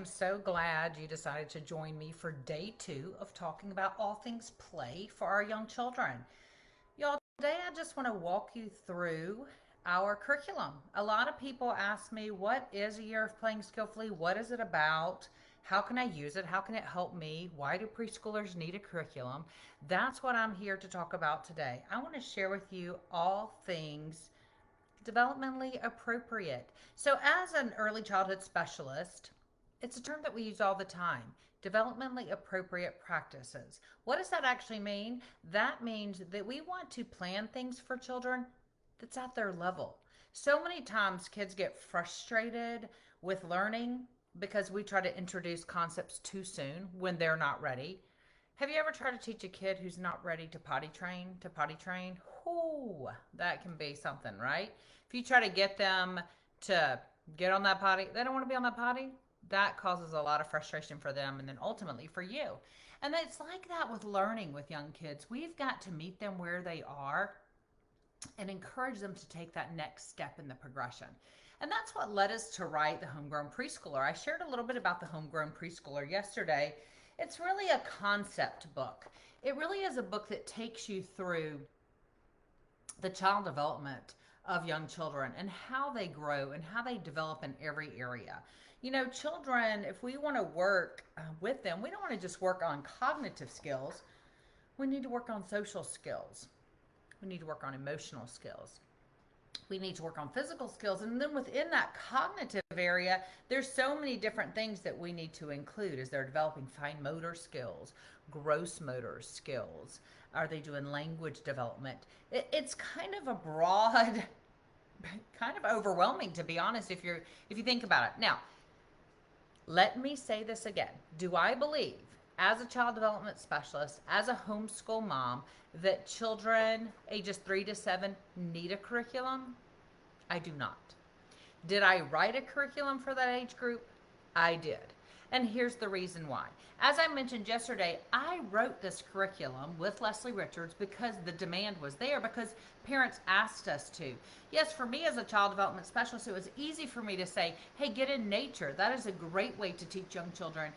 am so glad you decided to join me for day 2 of talking about all things play for our young children. Y'all, today I just want to walk you through our curriculum. A lot of people ask me, what is a year of playing skillfully? What is it about? How can I use it? How can it help me? Why do preschoolers need a curriculum? That's what I'm here to talk about today. I want to share with you all things developmentally appropriate. So, as an early childhood specialist, it's a term that we use all the time. Developmentally appropriate practices. What does that actually mean? That means that we want to plan things for children that's at their level. So many times kids get frustrated with learning because we try to introduce concepts too soon when they're not ready. Have you ever tried to teach a kid who's not ready to potty train to potty train? Whoo, that can be something, right? If you try to get them to get on that potty, they don't want to be on that potty. That causes a lot of frustration for them and then ultimately for you. And it's like that with learning with young kids. We've got to meet them where they are and encourage them to take that next step in the progression. And that's what led us to write The Homegrown Preschooler. I shared a little bit about The Homegrown Preschooler yesterday. It's really a concept book. It really is a book that takes you through the child development of young children and how they grow and how they develop in every area. You know, children, if we want to work with them, we don't want to just work on cognitive skills. We need to work on social skills. We need to work on emotional skills. We need to work on physical skills. And then within that cognitive area, there's so many different things that we need to include as they're developing fine motor skills, gross motor skills. Are they doing language development? It's kind of a broad, kind of overwhelming, to be honest, if you think about it. Now, let me say this again. Do I believe, as a child development specialist, as a homeschool mom, that children ages 3 to 7 need a curriculum? I do not. Did I write a curriculum for that age group? I did. And here's the reason why. As I mentioned yesterday, I wrote this curriculum with Leslie Richards because the demand was there, because parents asked us to. Yes, for me as a child development specialist, it was easy for me to say, hey, get in nature. That is a great way to teach young children.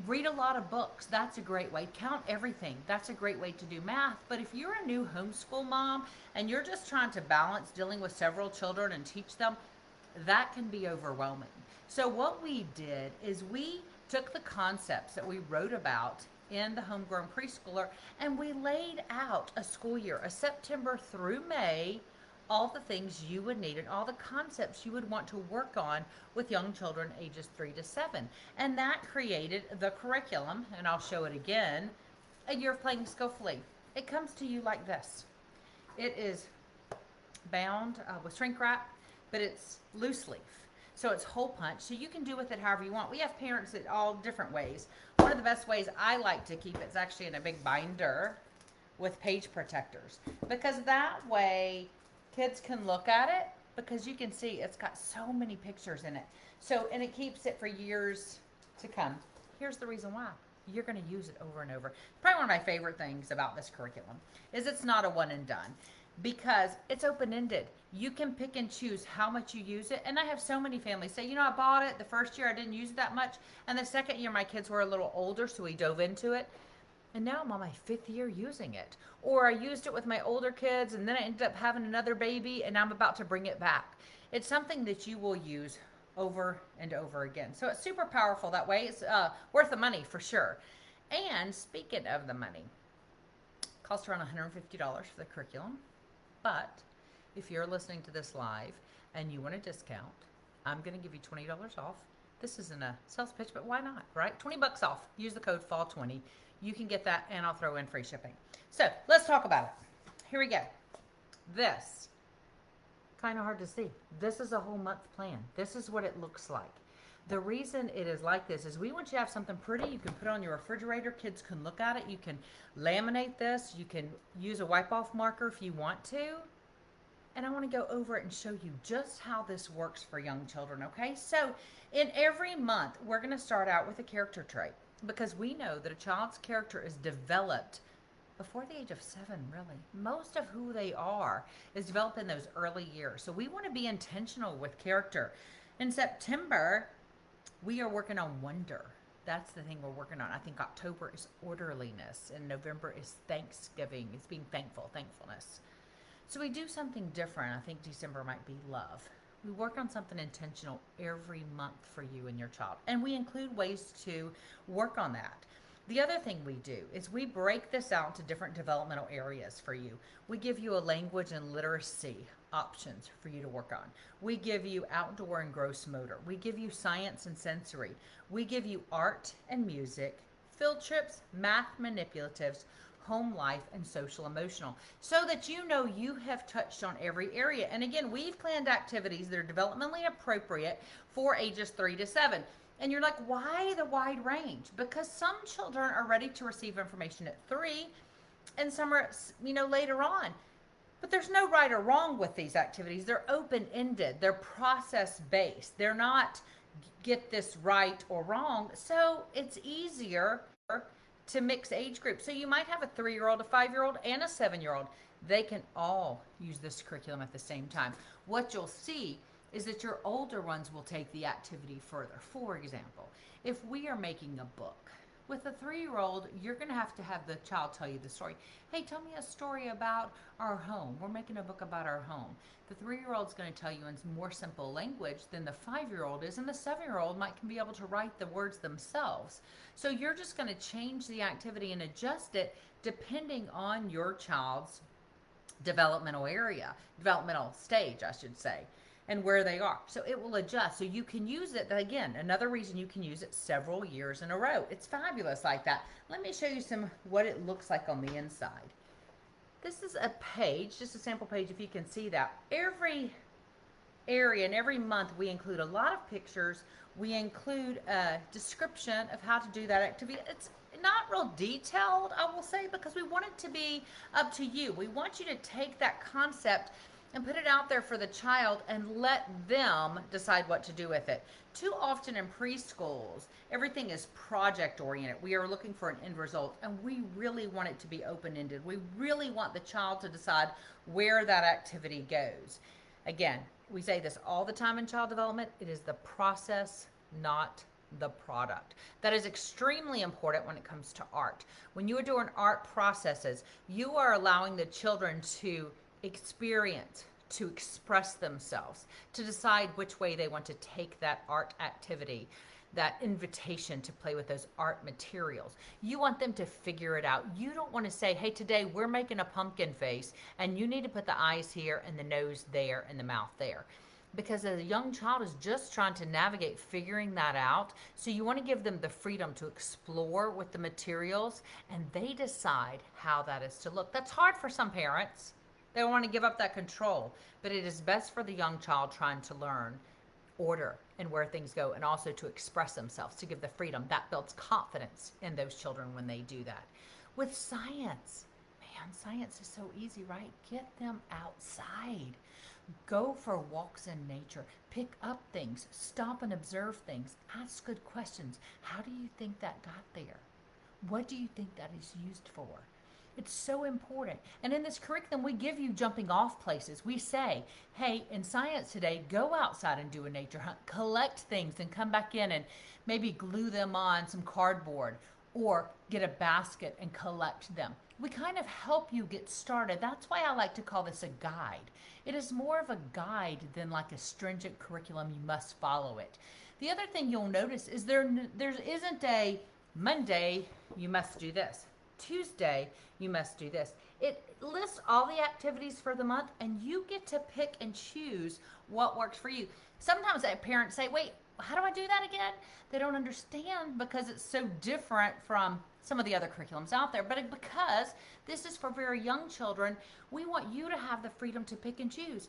Read a lot of books. That's a great way. Count everything. That's a great way to do math. But if you're a new homeschool mom and you're just trying to balance dealing with several children and teach them, that can be overwhelming. So what we did is we took the concepts that we wrote about in The Homegrown Preschooler and we laid out a school year, a September through May, all the things you would need and all the concepts you would want to work on with young children ages 3 to 7. And that created the curriculum, and I'll show it again, A Year of Playing Skillfully. It comes to you like this. It is bound with shrink wrap, but it's loose leaf. So it's hole punch, so you can do with it however you want. We have parents that all different ways. One of the best ways I like to keep it's actually in a big binder with page protectors, because that way kids can look at it, because you can see it's got so many pictures in it. So, and it keeps it for years to come. Here's the reason why. You're going to use it over and over. Probably one of my favorite things about this curriculum is it's not a one and done, because it's open-ended. You can pick and choose how much you use it. And I have so many families say, you know, I bought it the first year, I didn't use it that much. And the second year, my kids were a little older, so we dove into it. And now I'm on my 5th year using it. Or I used it with my older kids, and then I ended up having another baby, and I'm about to bring it back. It's something that you will use over and over again. So it's super powerful that way. It's worth the money for sure. And speaking of the money, it costs around $150 for the curriculum. But if you're listening to this live and you want a discount, I'm going to give you $20 off. This isn't a sales pitch, but why not, right? 20 bucks off. Use the code FALL20. You can get that, and I'll throw in free shipping. So let's talk about it. Here we go. This, kind of hard to see. This is a whole month plan. This is what it looks like. The reason it is like this is we want you to have something pretty. You can put it on your refrigerator. Kids can look at it. You can laminate this. You can use a wipe-off marker if you want to. And I want to go over it and show you just how this works for young children, okay? So in every month, we're going to start out with a character trait, because we know that a child's character is developed before the age of 7, really. Most of who they are is developed in those early years. So we want to be intentional with character. In September, We are working on wonder. That's the thing we're working on. I think October is orderliness and November is Thanksgiving. It's being thankful, thankfulness. So we do something different. I think December might be love. We work on something intentional every month for you and your child. And we include ways to work on that. The other thing we do is we break this out into different developmental areas for you. We give you a language and literacy options for you to work on. We give you outdoor and gross motor. We give you science and sensory. We give you art and music, field trips, math manipulatives, home life, and social emotional, so that you know you have touched on every area. And again, we've planned activities that are developmentally appropriate for ages 3 to 7. And you're like, why the wide range? Because some children are ready to receive information at 3 and some are, later on. But there's no right or wrong with these activities. They're open-ended. They're process-based. They're not get this right or wrong. So it's easier to mix age groups. So you might have a 3-year-old, a 5-year-old, and a 7-year-old. They can all use this curriculum at the same time. What you'll see is that your older ones will take the activity further. For example, if we are making a book, with a 3-year-old, you're going to have the child tell you the story. Hey, tell me a story about our home. We're making a book about our home. The 3-year-old's going to tell you in more simple language than the 5-year-old is, and the 7-year-old can be able to write the words themselves. So you're just going to change the activity and adjust it depending on your child's developmental stage, I should say, and where they are. So it will adjust. So you can use it, again, another reason you can use it several years in a row. It's fabulous like that. Let me show you what it looks like on the inside. This is a page, just a sample page if you can see that. Every area and every month we include a lot of pictures. We include a description of how to do that activity. It's not real detailed, I will say, because we want it to be up to you. We want you to take that concept and put it out there for the child and let them decide what to do with it. Too often in preschools, everything is project oriented. We are looking for an end result, and we really want it to be open-ended. We really want the child to decide where that activity goes. Again, we say this all the time in child development. It is the process, not the product. That is extremely important when it comes to art. When you are doing art processes, you are allowing the children to experience, to express themselves, to decide which way they want to take that art activity, that invitation to play with those art materials. You want them to figure it out. You don't want to say, hey, today we're making a pumpkin face and you need to put the eyes here and the nose there and the mouth there. Because a young child is just trying to navigate figuring that out. So you want to give them the freedom to explore with the materials, and they decide how that is to look. That's hard for some parents. They don't want to give up that control, but it is best for the young child trying to learn order and where things go, and also to express themselves, to give the freedom. That builds confidence in those children when they do that. With science, man, science is so easy, right? Get them outside. Go for walks in nature. Pick up things. Stop and observe things. Ask good questions. How do you think that got there? What do you think that is used for? It's so important. And in this curriculum, we give you jumping off places. We say, hey, in science today, go outside and do a nature hunt. Collect things and come back in and maybe glue them on some cardboard or get a basket and collect them. We kind of help you get started. That's why I like to call this a guide. It is more of a guide than like a stringent curriculum. You must follow it. The other thing you'll notice is there isn't a Monday, you must do this. Tuesday, you must do this. It lists all the activities for the month, and you get to pick and choose what works for you. Sometimes parents say, wait, how do I do that again? They don't understand because it's so different from some of the other curriculums out there. But because this is for very young children, we want you to have the freedom to pick and choose.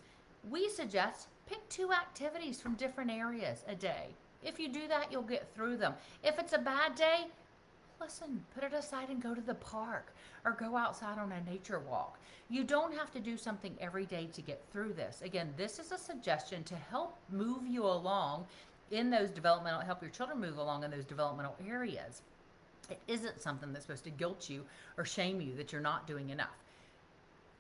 We suggest pick 2 activities from different areas a day. If you do that, you'll get through them. If it's a bad day, listen, put it aside and go to the park or go outside on a nature walk. You don't have to do something every day to get through this. Again, this is a suggestion to help move you along in those help your children move along in those developmental areas. It isn't something that's supposed to guilt you or shame you that you're not doing enough.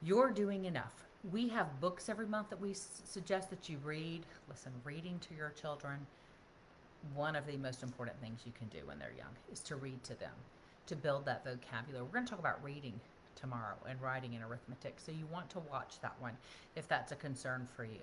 You're doing enough. We have books every month that we suggest that you read. Listen, reading to your children one of the most important things you can do when they're young is to read to them, to build that vocabulary. We're going to talk about reading tomorrow and writing and arithmetic, so you want to watch that one if that's a concern for you.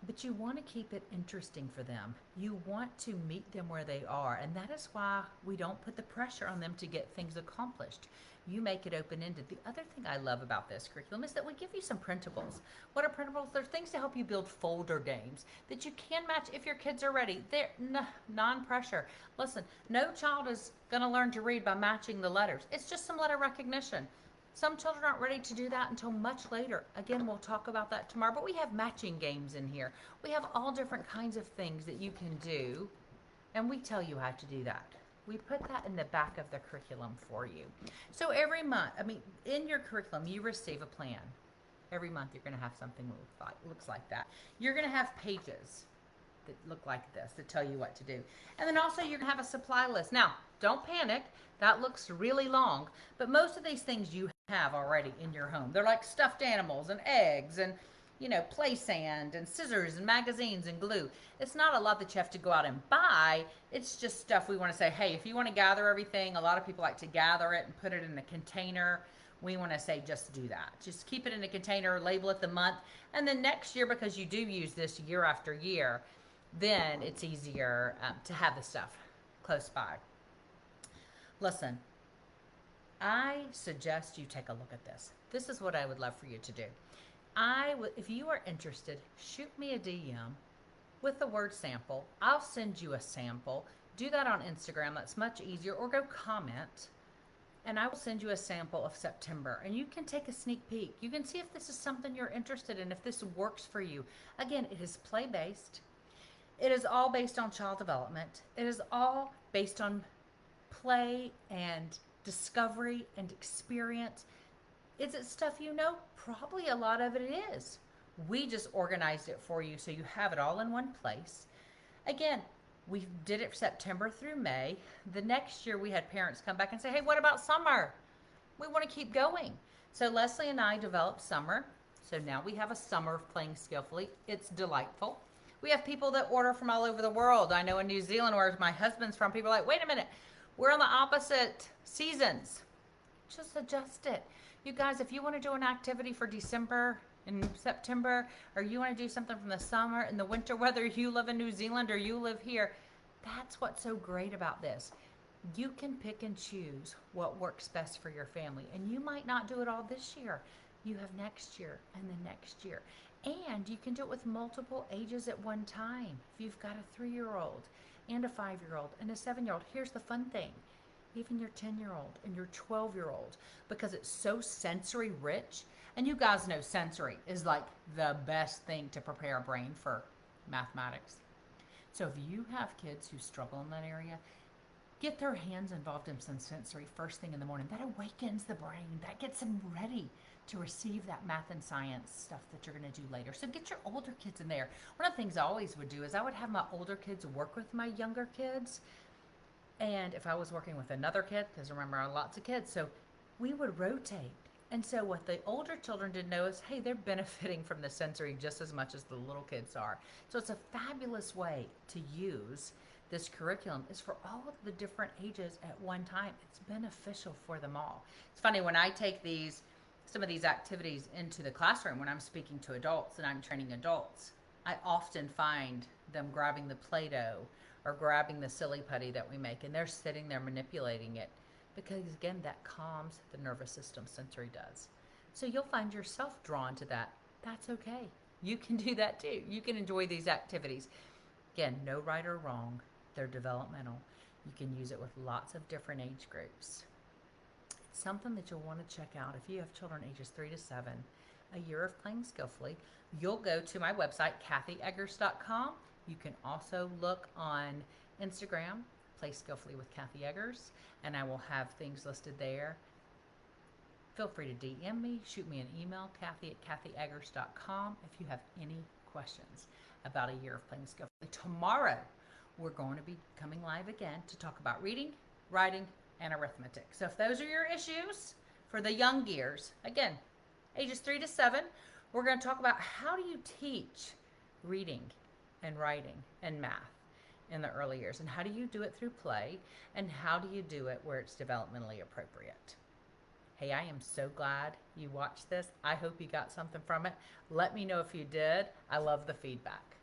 But you want to keep it interesting for them. You want to meet them where they are, and that is why we don't put the pressure on them to get things accomplished. You make it open-ended. The other thing I love about this curriculum is that we give you some printables. What are printables? They're things to help you build folder games that you can match if your kids are ready. They're non-pressure. Listen, no child is going to learn to read by matching the letters. It's just some letter recognition. Some children aren't ready to do that until much later. Again, we'll talk about that tomorrow, but we have matching games in here. We have all different kinds of things that you can do, and we tell you how to do that. We put that in the back of the curriculum for you. So every month, in your curriculum, you receive a plan. Every month, you're going to have something that looks like that. You're going to have pages that look like this that tell you what to do. And then also you're going to have a supply list. Now, don't panic. That looks really long, but most of these things you have already in your home. They're like stuffed animals and eggs and play sand and scissors and magazines and glue. It's not a lot that you have to go out and buy. It's just stuff we want to say, hey, if you want to gather everything, a lot of people like to gather it and put it in a container. We want to say just do that. Just keep it in a container, label it the month, and then next year, because you do use this year after year, then it's easier to have the stuff close by. Listen, I suggest you take a look at this. This is what I would love for you to do. If you are interested, shoot me a DM with the word sample. I'll send you a sample. Do that on Instagram. That's much easier. Or go comment, and I will send you a sample of September. And you can take a sneak peek. You can see if this is something you're interested in, if this works for you. Again, it is play-based. It is all based on child development. It is all based on play and discovery and experience. Is it stuff you know? Probably a lot of it is. We just organized it for you so you have it all in one place. Again, we did it September through May. The next year we had parents come back and say, hey, what about summer? We want to keep going. So Leslie and I developed summer. So now we have a summer of playing skillfully. It's delightful. We have people that order from all over the world. I know in New Zealand, where my husband's from, people are like, wait a minute, we're on the opposite seasons. Just adjust it. You guys, if you want to do an activity for December and September, or you want to do something from the summer and the winter, whether you live in New Zealand or you live here, that's what's so great about this. You can pick and choose what works best for your family. And you might not do it all this year. You have next year and the next year. And you can do it with multiple ages at one time. If you've got a 3-year-old and a 5-year-old and a 7-year-old, here's the fun thing. Even your 10-year-old and your 12-year-old, because it's so sensory rich. And you guys know sensory is like the best thing to prepare a brain for mathematics. So if you have kids who struggle in that area, get their hands involved in some sensory first thing in the morning. That awakens the brain. That gets them ready to receive that math and science stuff that you're going to do later. So get your older kids in there. One of the things I always would do is I would have my older kids work with my younger kids. And if I was working with another kid, because remember I have lots of kids, so we would rotate. And so what the older children didn't know is, hey, they're benefiting from the sensory just as much as the little kids are. So it's a fabulous way to use this curriculum is for all of the different ages at one time. It's beneficial for them all. It's funny, when I take some of these activities into the classroom, when I'm speaking to adults and I'm training adults, I often find them grabbing the Play-Doh or grabbing the silly putty that we make, and they're sitting there manipulating it because, again, that calms the nervous system. Sensory does. So you'll find yourself drawn to that. That's okay. You can do that too. You can enjoy these activities. Again, no right or wrong. They're developmental. You can use it with lots of different age groups. It's something that you'll want to check out if you have children ages 3 to 7. A Year of Playing Skillfully. You'll go to my website, kathyeggers.com. You can also look on Instagram, Play Skillfully with Kathy Eggers, and I will have things listed there. Feel free to DM me, shoot me an email, kathy@kathyeggers.com, if you have any questions about A Year of Playing Skillfully. Tomorrow, we're going to be coming live again to talk about reading, writing, and arithmetic. So if those are your issues for the young gears, again, ages 3 to 7, we're going to talk about how do you teach reading and writing and math. in the early years? And how do you do it through play? And how do you do it where it's developmentally appropriate? Hey, I am so glad you watched this. I hope you got something from it. Let me know if you did. I love the feedback.